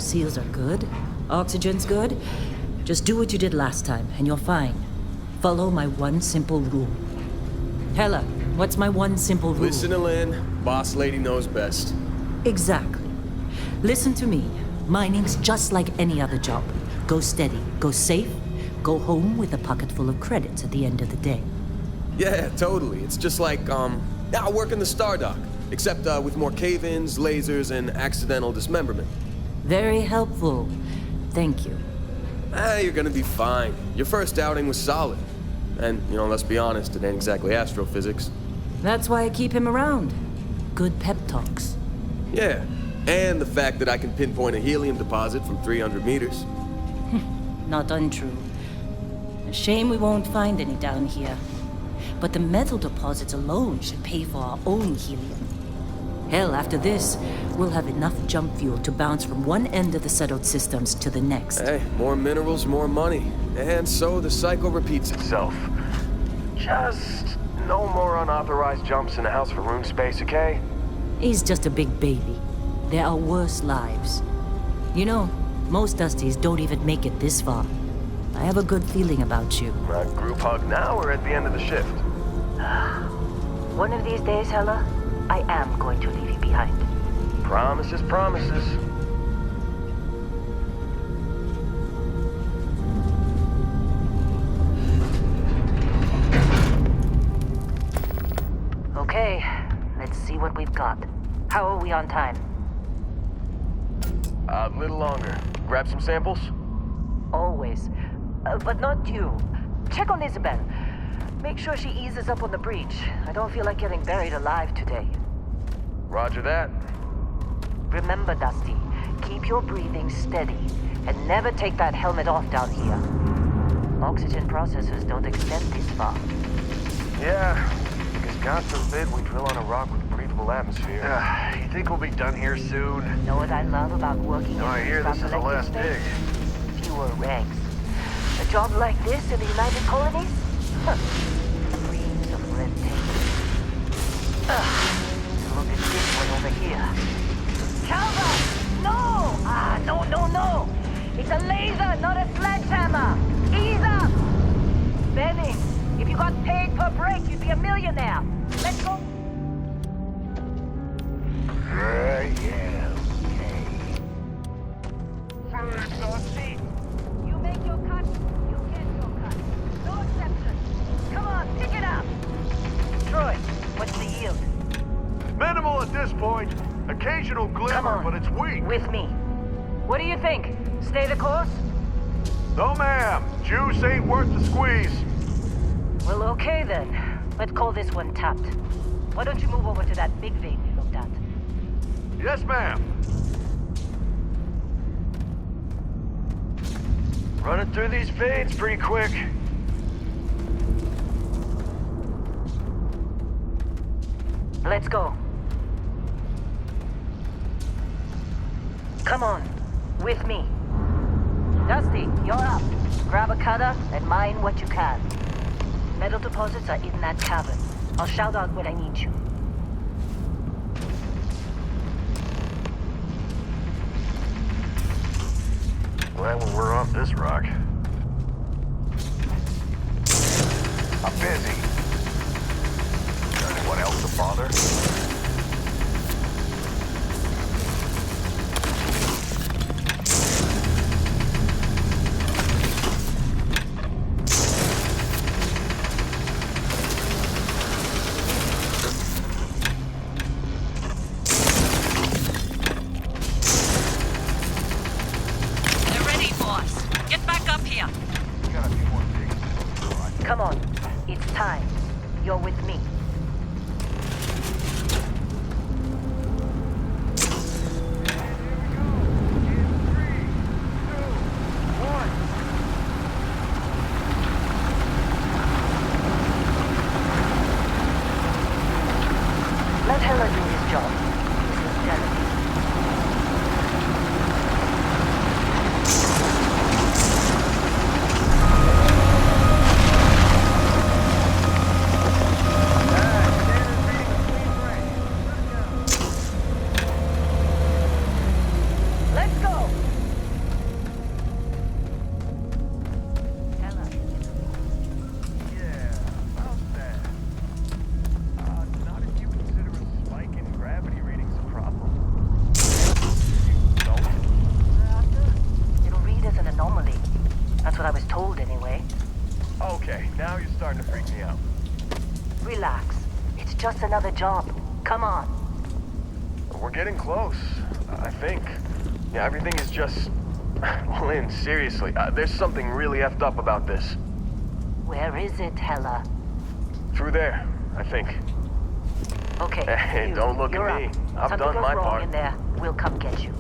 Seals are good. Oxygen's good. Just do what you did last time, and you're fine. Follow my one simple rule. Hella, what's my one simple rule? Listen to Lynn. Boss lady knows best. Exactly. Listen to me. Mining's just like any other job. Go steady, go safe, go home with a pocket full of credits at the end of the day. Yeah, totally. It's just like, I work in the Star Dock. Except with more cave-ins, lasers, and accidental dismemberment. Very helpful. Thank you. You're gonna be fine. Your first outing was solid. And, let's be honest, it ain't exactly astrophysics. That's why I keep him around. Good pep talks. Yeah, and the fact that I can pinpoint a helium deposit from 300 meters. Not untrue. A shame we won't find any down here. But the metal deposits alone should pay for our own helium. Hell, after this, we'll have enough jump fuel to bounce from one end of the settled systems to the next. Hey, more minerals, more money. And so the cycle repeats itself. Just no more unauthorized jumps in the house for room space, okay? He's just a big baby. There are worse lives. Most Dusties don't even make it this far. I have a good feeling about you. A group hug now or at the end of the shift? One of these days, Hella, I am going to leave you behind. Promises, promises. Okay, let's see what we've got. How are we on time? A little longer. Grab some samples? Always. But not you. Check on Isabel. Make sure she eases up on the breach. I don't feel like getting buried alive today. Roger that. Remember, Dusty, keep your breathing steady and never take that helmet off down here. Oxygen processors don't extend this far. Yeah, because God forbid we drill on a rock with a breathable atmosphere. You think we'll be done here soon? Know what I love about working No, I hear this is the last dig. Fewer ranks. A job like this in the United Colonies? Huh. Dreams of red tape. Look at this one over here. Calvin! No! No! It's a laser, not a sledgehammer! Ease up! Benny, if you got paid per break, you'd be a millionaire. Let's go. Yeah, okay. Dusty, you make your cut, you get your cut. No exception. Come on, pick it up. Troy, what's the yield? Minimal at this point. Occasional Come glimmer, on. but it's weak. With me. What do you think? Stay the course? No, ma'am. Juice ain't worth the squeeze. Well, okay then. Let's call this one tapped. Why don't you move over to that big vein we looked at? Yes, ma'am. Running through these veins pretty quick. Let's go. Come on. With me. Dusty, you're up. Grab a cutter and mine what you can. Metal deposits are in that cavern. I'll shout out when I need you. Glad when we're off this rock. I'm busy. Anyone else to bother? Come on. It's time. You're with me. Let Hella do his job. He's his delegate. cold anyway. Okay, now you're starting to freak me out. Relax. It's just another job. Come on. We're getting close, I think. Yeah, everything is just... Lynn, seriously, there's something really effed up about this. Where is it, Hella? Through there, I think. Okay. Hey, don't look You're at me. up. I've Something done goes my wrong part. in there. We'll come get you.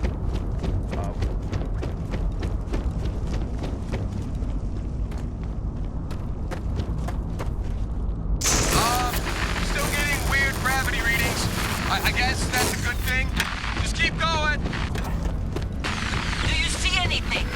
Still getting weird gravity readings. I guess that's a good thing. Just keep going. Do you see anything?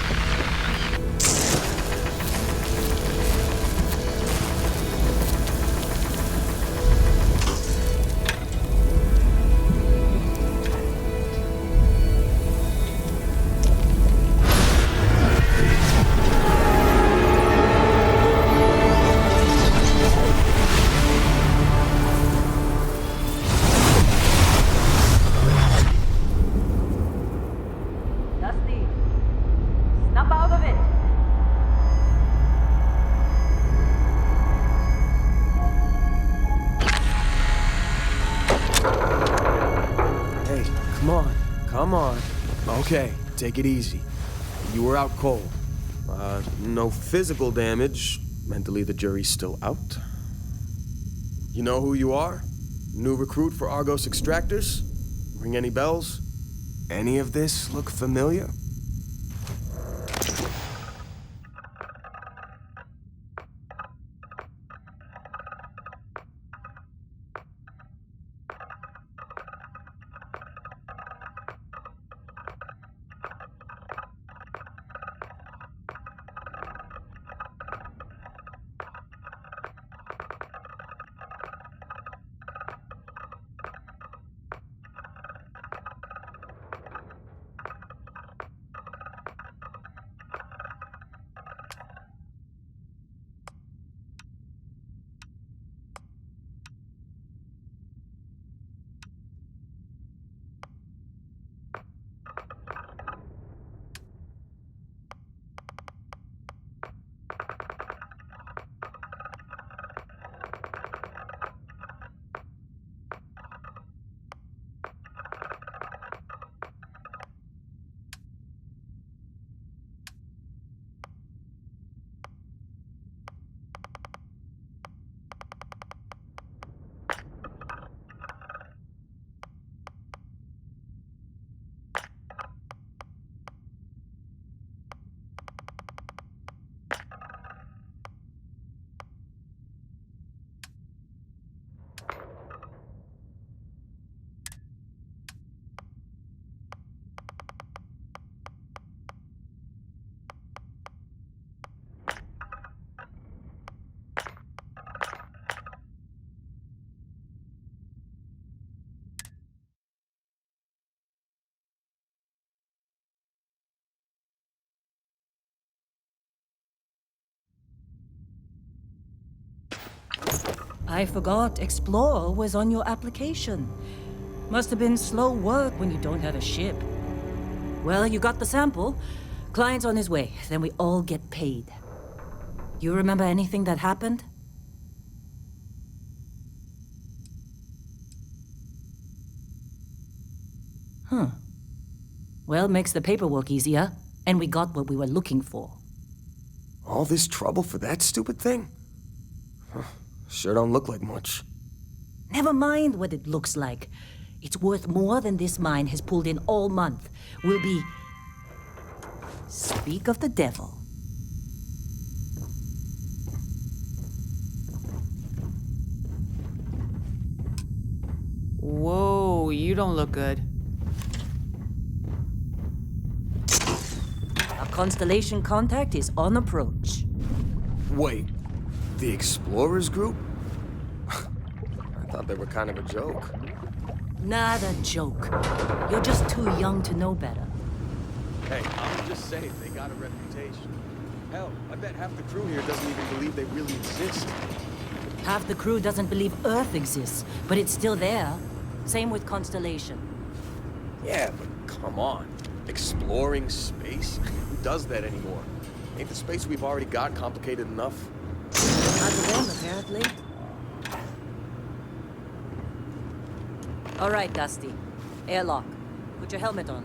Dusty, snap out of it. Hey, come on. Come on. Okay, take it easy. You were out cold. No physical damage. Mentally, the jury's still out. You know who you are? New recruit for Argos Extractors? Ring any bells? Any of this look familiar? I forgot Explorer was on your application. Must have been slow work when you don't have a ship. Well, you got the sample. Client's on his way, then we all get paid. You remember anything that happened? Huh. Well, makes the paperwork easier, and we got what we were looking for. All this trouble for that stupid thing? Huh, sure don't look like much. Never mind what it looks like. It's worth more than this mine has pulled in all month. We'll be... Speak of the devil. Whoa, you don't look good. Our Constellation contact is on approach. Wait, the Explorers group? I thought they were kind of a joke. Not a joke. You're just too young to know better. Hey, I'm just saying, they got a reputation. Hell, I bet half the crew here doesn't even believe they really exist. Half the crew doesn't believe Earth exists, but it's still there. Same with Constellation. Yeah, but come on. Exploring space? Who does that anymore? Ain't the space we've already got complicated enough? Not to them, apparently. All right, Dusty. Airlock. Put your helmet on.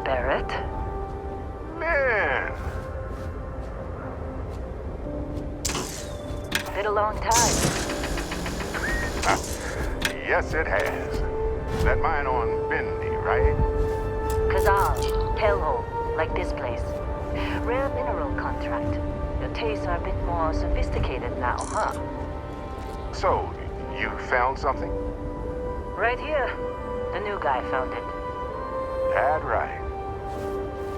Barrett? Man! Been a long time. Yes, it has. That mine on Bendy, right? Kazal, hellhole, like this place. Rare mineral contract. Your tastes are a bit more sophisticated now, huh? So, you found something? Right here. The new guy found it. That right.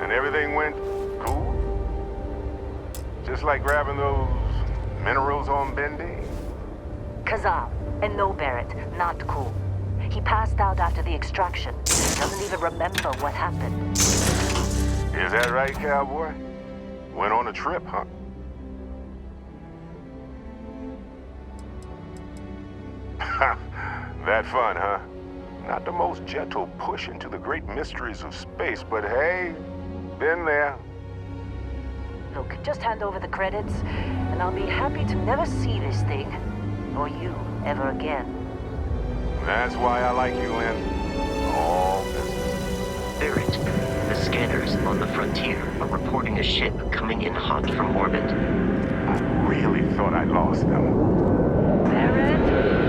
And everything went cool? Just like grabbing those minerals on Bendy? Kazal, and no Barrett, not cool. He passed out after the extraction. Doesn't even remember what happened. Is that right, cowboy? Went on a trip, huh? That fun, huh? Not the most gentle push into the great mysteries of space, but hey, been there. Look, just hand over the credits, and I'll be happy to never see this thing, or you, ever again. That's why I like you, Lynn. All business. Barrett, the scanners on the frontier are reporting a ship coming in hot from orbit. I really thought I lost them. Barrett?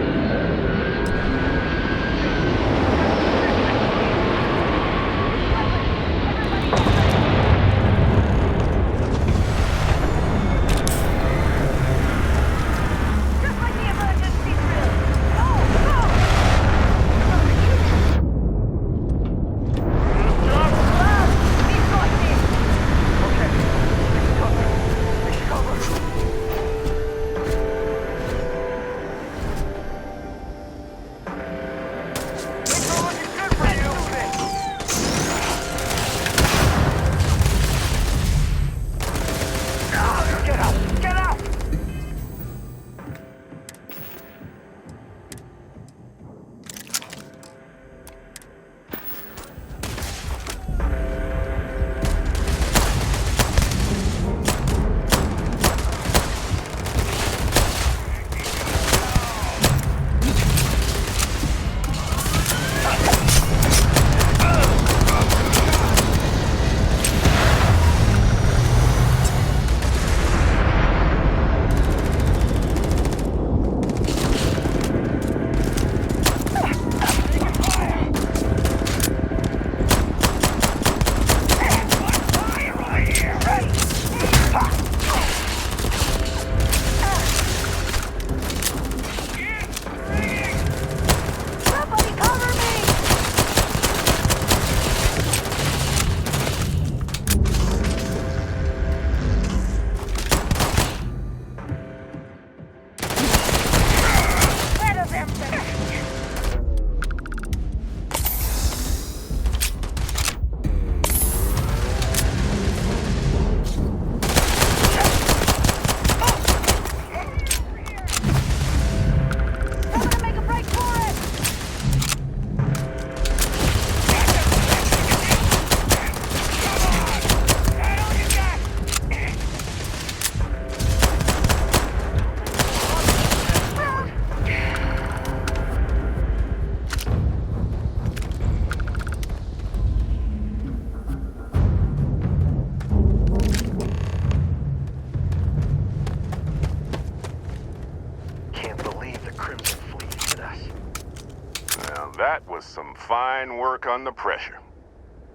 was some fine work under pressure.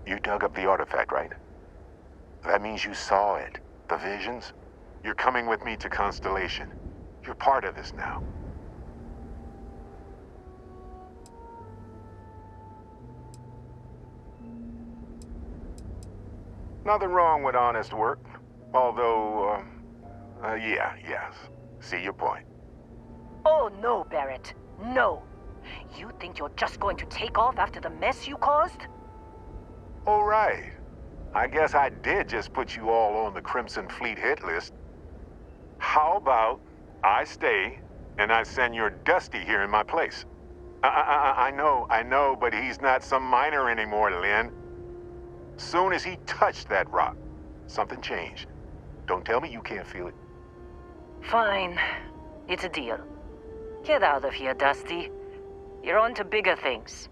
You dug up the artifact, right? That means you saw it. The visions? You're coming with me to Constellation. You're part of this now. Nothing wrong with honest work. Although, yes. See your point. Oh, no, Barrett. No. You think you're just going to take off after the mess you caused? All right. I guess I did just put you all on the Crimson Fleet hit list. How about I stay and I send your Dusty here in my place? I know, but he's not some miner anymore, Lynn. Soon as he touched that rock, something changed. Don't tell me you can't feel it. Fine. It's a deal. Get out of here, Dusty. You're on to bigger things.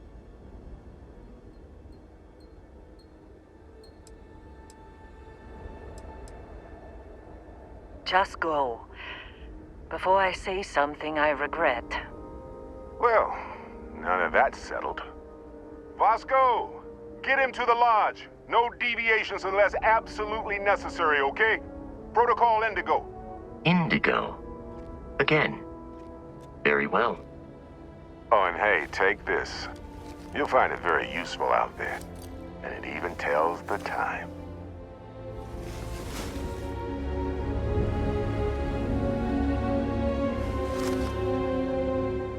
Just go. Before I say something I regret. Well, none of that's settled. Vasco, get him to the lodge. No deviations unless absolutely necessary, okay? Protocol Indigo. Indigo. Again. Very well. Oh, and hey, take this. You'll find it very useful out there. And it even tells the time.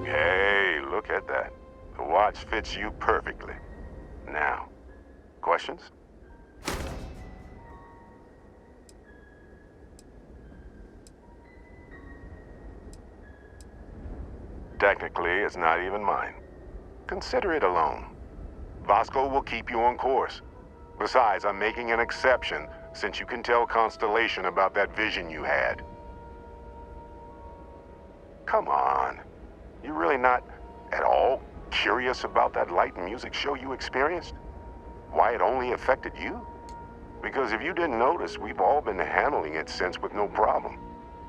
Hey, look at that. The watch fits you perfectly. Now, questions? Technically, it's not even mine. Consider it a loan. Vasco will keep you on course. Besides, I'm making an exception since you can tell Constellation about that vision you had. Come on. You're really not at all curious about that light and music show you experienced? Why it only affected you? Because if you didn't notice, we've all been handling it since with no problem.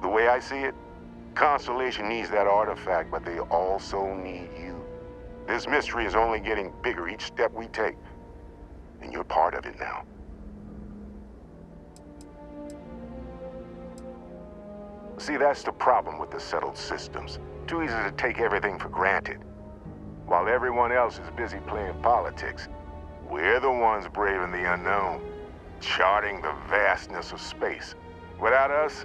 The way I see it, Constellation needs that artifact, but they also need you. This mystery is only getting bigger each step we take, and you're part of it now. See, that's the problem with the settled systems. Too easy to take everything for granted. While everyone else is busy playing politics, we're the ones braving the unknown, charting the vastness of space. Without us,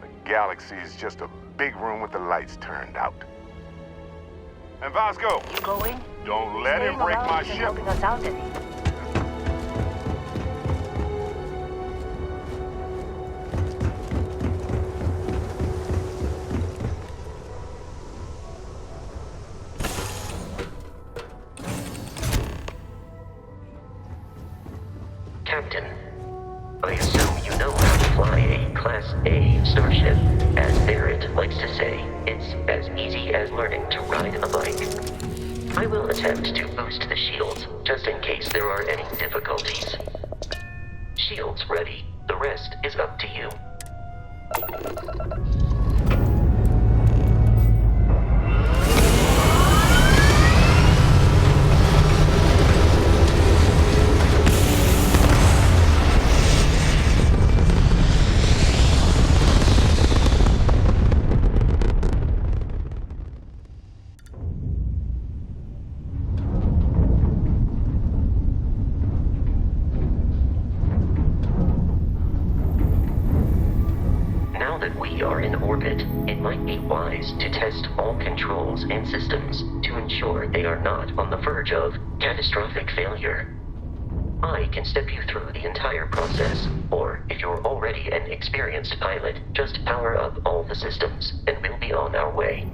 the galaxy is just a big room with the lights turned out. And Vasco, You going? don't let him break my ship. Helping us out any. Captain, I assume you know how to fly a Class A starship. As Barrett likes to say, it's as easy as learning to ride a bike. I will attempt to boost the shields, just in case there are any difficulties. Shields ready. The rest is up to you. Now that we are in orbit, it might be wise to test all controls and systems to ensure they are not on the verge of catastrophic failure. I can step you through the entire process, or if you're already an experienced pilot, just power up all the systems, and we'll be on our way.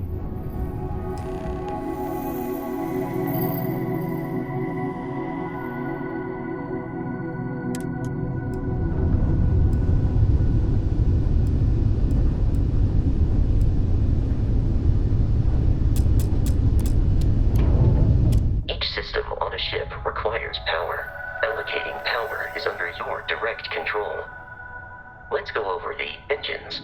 Each system on a ship requires power. Allocating power is under your direct control. Let's go over the engines.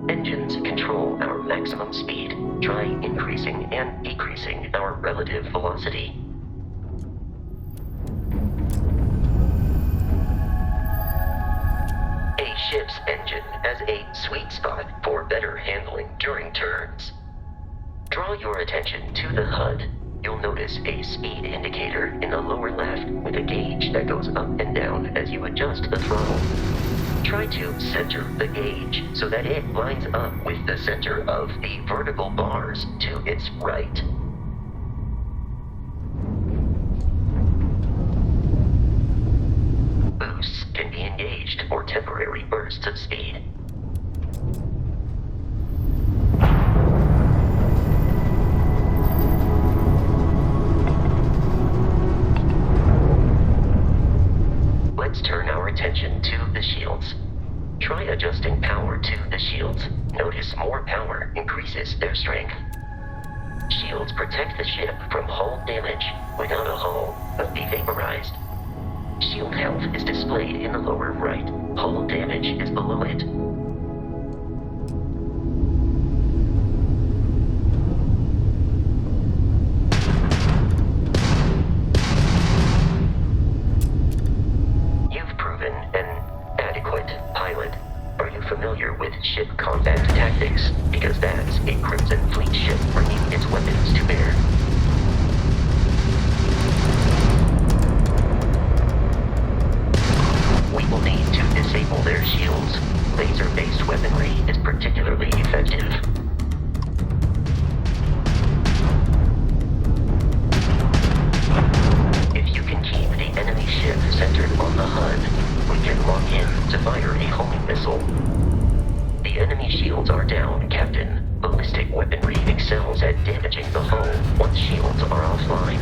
Engines control our maximum speed. Try increasing and decreasing our relative velocity. ship's engine as a sweet spot for better handling during turns. Draw your attention to the HUD. You'll notice a speed indicator in the lower left with a gauge that goes up and down as you adjust the throttle. Try to center the gauge so that it lines up with the center of the vertical bars to its right. Boosts can be engaged for temporary bursts of speed. Let's turn our attention to the shields. Try adjusting power to the shields. Notice more power increases their strength. Shields protect the ship from hull damage without a hull but be vaporized. Shield health is displayed in the lower right. Hull damage is below it. You've proven an adequate pilot. Are you familiar with ship combat tactics? Because that's a Crimson Fleet ship bringing its weapons to bear. We will need to disable their shields. Laser-based weaponry is particularly effective. If you can keep the enemy ship centered on the HUD, we can lock in to fire a homing missile. The enemy shields are down, Captain. Ballistic weaponry excels at damaging the hull once shields are offline.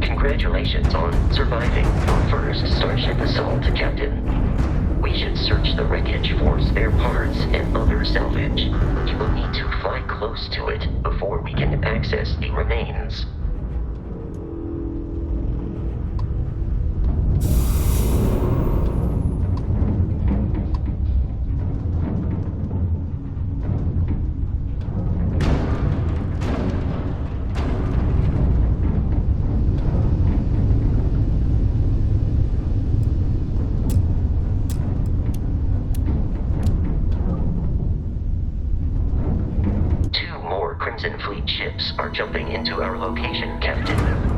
Congratulations on surviving your first Starship assault, Captain. We should search the wreckage for spare parts and other salvage. You will need to fly close to it before we can access the remains. Crimson Fleet ships are jumping into our location, Captain.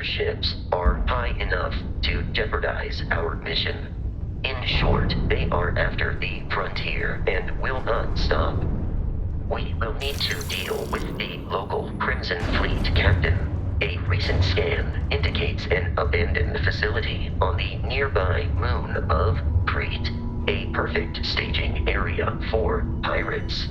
Ships are high enough to jeopardize our mission. In short, they are after the frontier and will not stop. We will need to deal with the local Crimson Fleet captain. A recent scan indicates an abandoned facility on the nearby moon of Crete, a perfect staging area for pirates.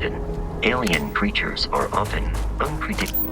Captain. Alien creatures are often unpredictable.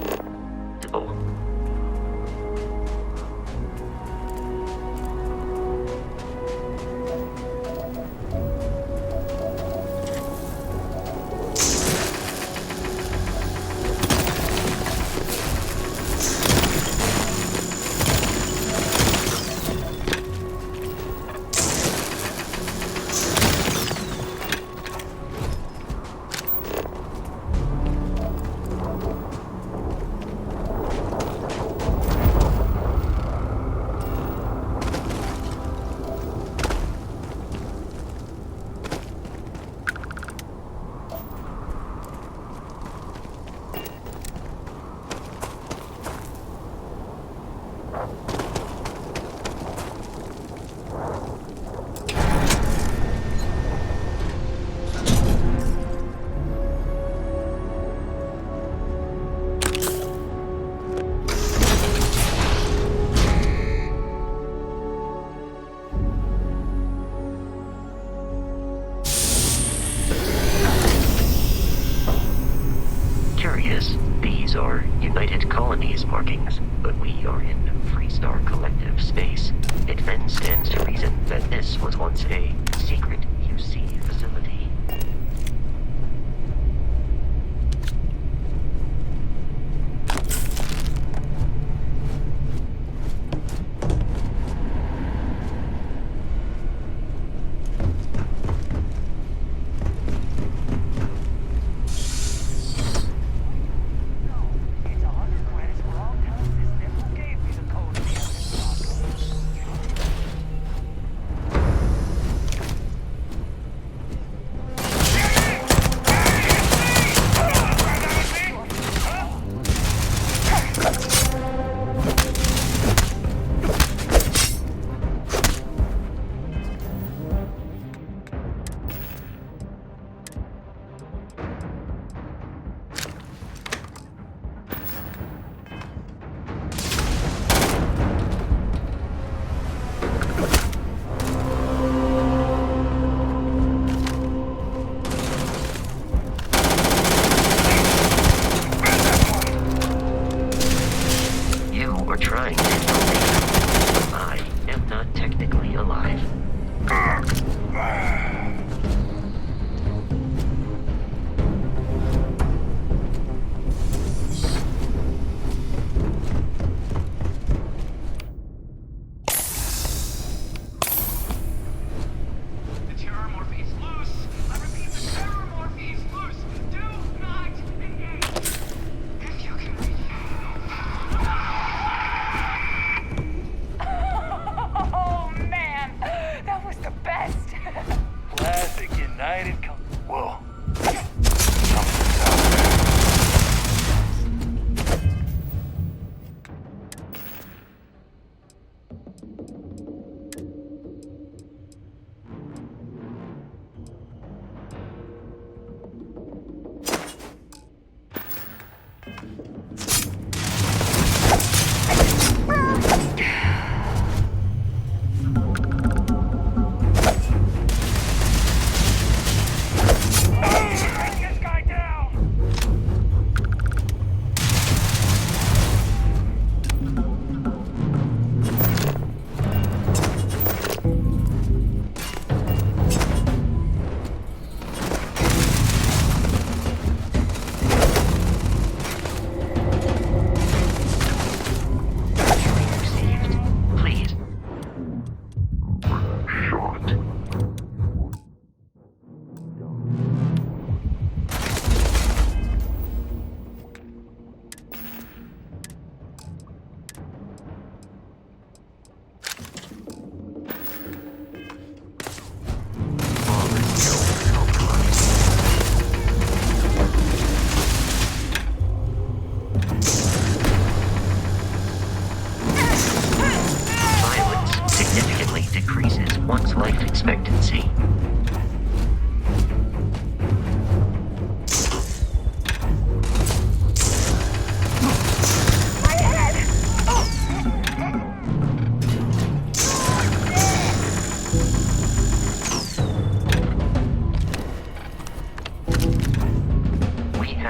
These are United Colonies markings, but we are in Freestar Collective space. It then stands to reason that this was once a secret UC facility.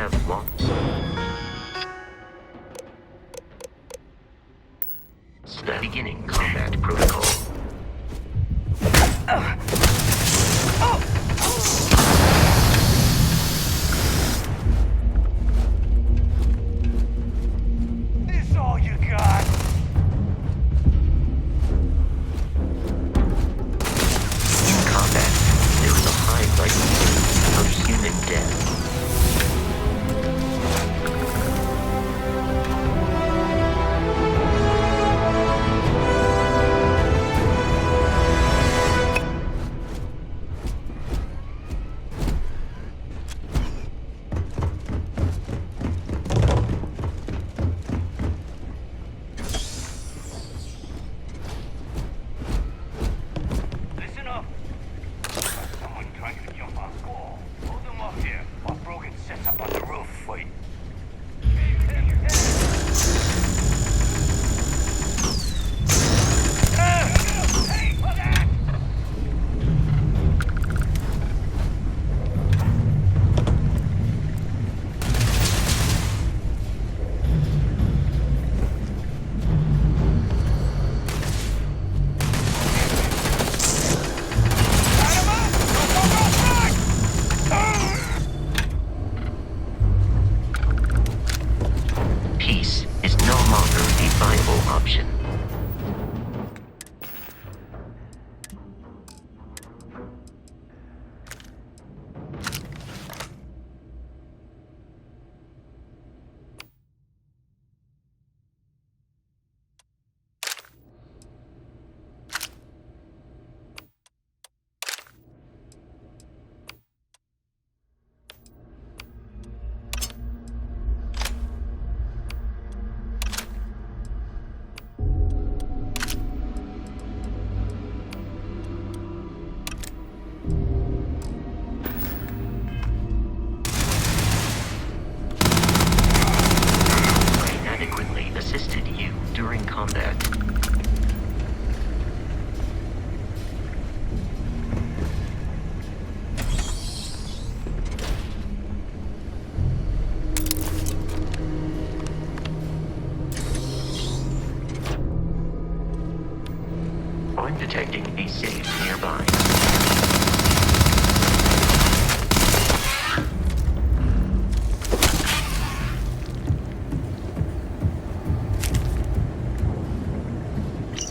have long... Beginning combat protocol. This all you got? In combat, there is a high likelihood of human death. Listen up. Someone trying to jump our wall. Hold them up here while Brogan sets up on the roof for you. Hey, look out! Peace is no longer a viable option. I inadequately assisted you during combat. I'm detecting a safe nearby.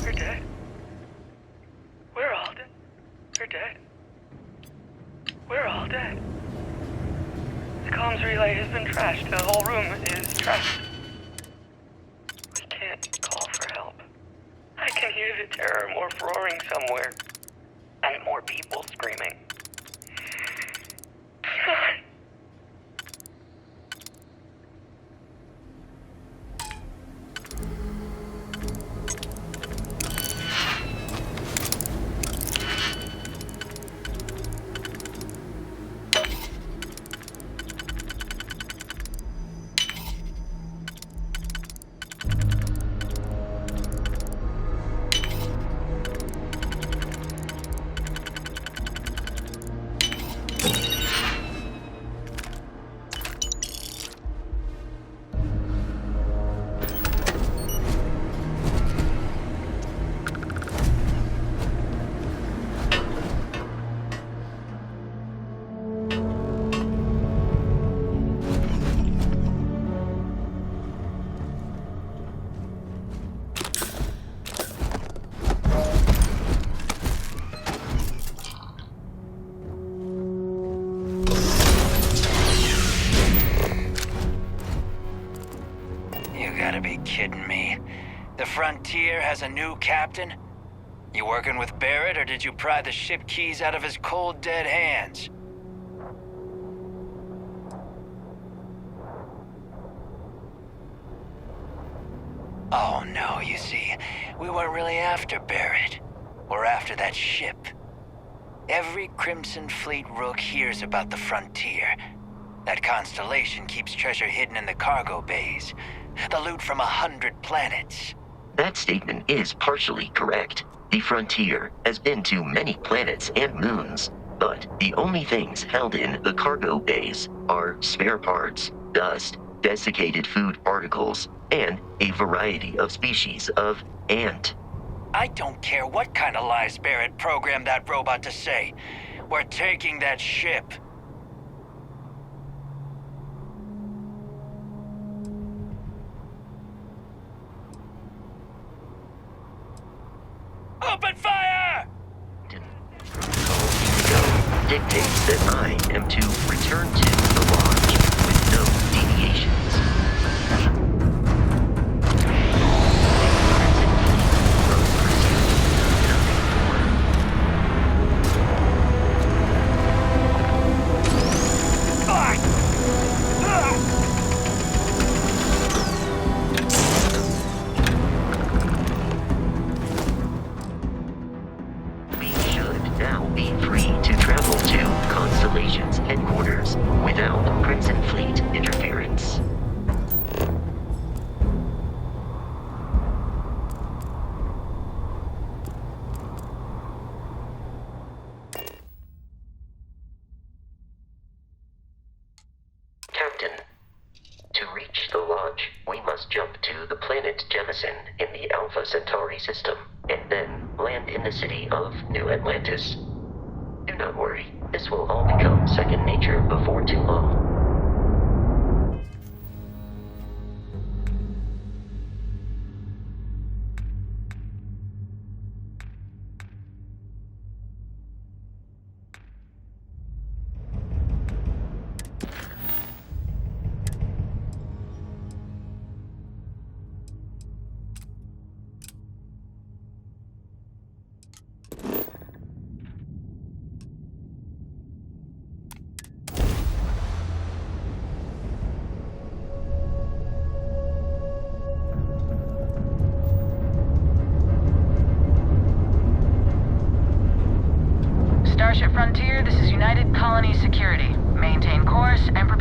We're dead. We're all dead. We're dead. We're all dead. The comms relay has been trashed. The whole room is trashed. We can't call for help. I can hear the terror morph roaring somewhere. And more people screaming. God. You gotta be kidding me. The Frontier has a new captain? You working with Barrett, or did you pry the ship keys out of his cold, dead hands? Oh no, you see, we weren't really after Barrett. We're after that ship. Every Crimson Fleet rook hears about the Frontier. That constellation keeps treasure hidden in the cargo bays. The loot from 100 planets. That statement is partially correct. The Frontier has been to many planets and moons, but the only things held in the cargo bays are spare parts, dust, desiccated food particles, and a variety of species of ant. I don't care what kind of lies Barrett programmed that robot to say. We're taking that ship. Open fire! Dictates that I am to return to the lodge with no deviations. We should now be free to travel to Constellation's headquarters without Crimson Fleet interference. Captain, to reach the lodge, we must jump to the planet Jemison in the Alpha Centauri system, and then land in the city of New Atlantis. Do not worry, this will all become second nature before too long. Starship Frontier, this is United Colony Security. Maintain course and prepare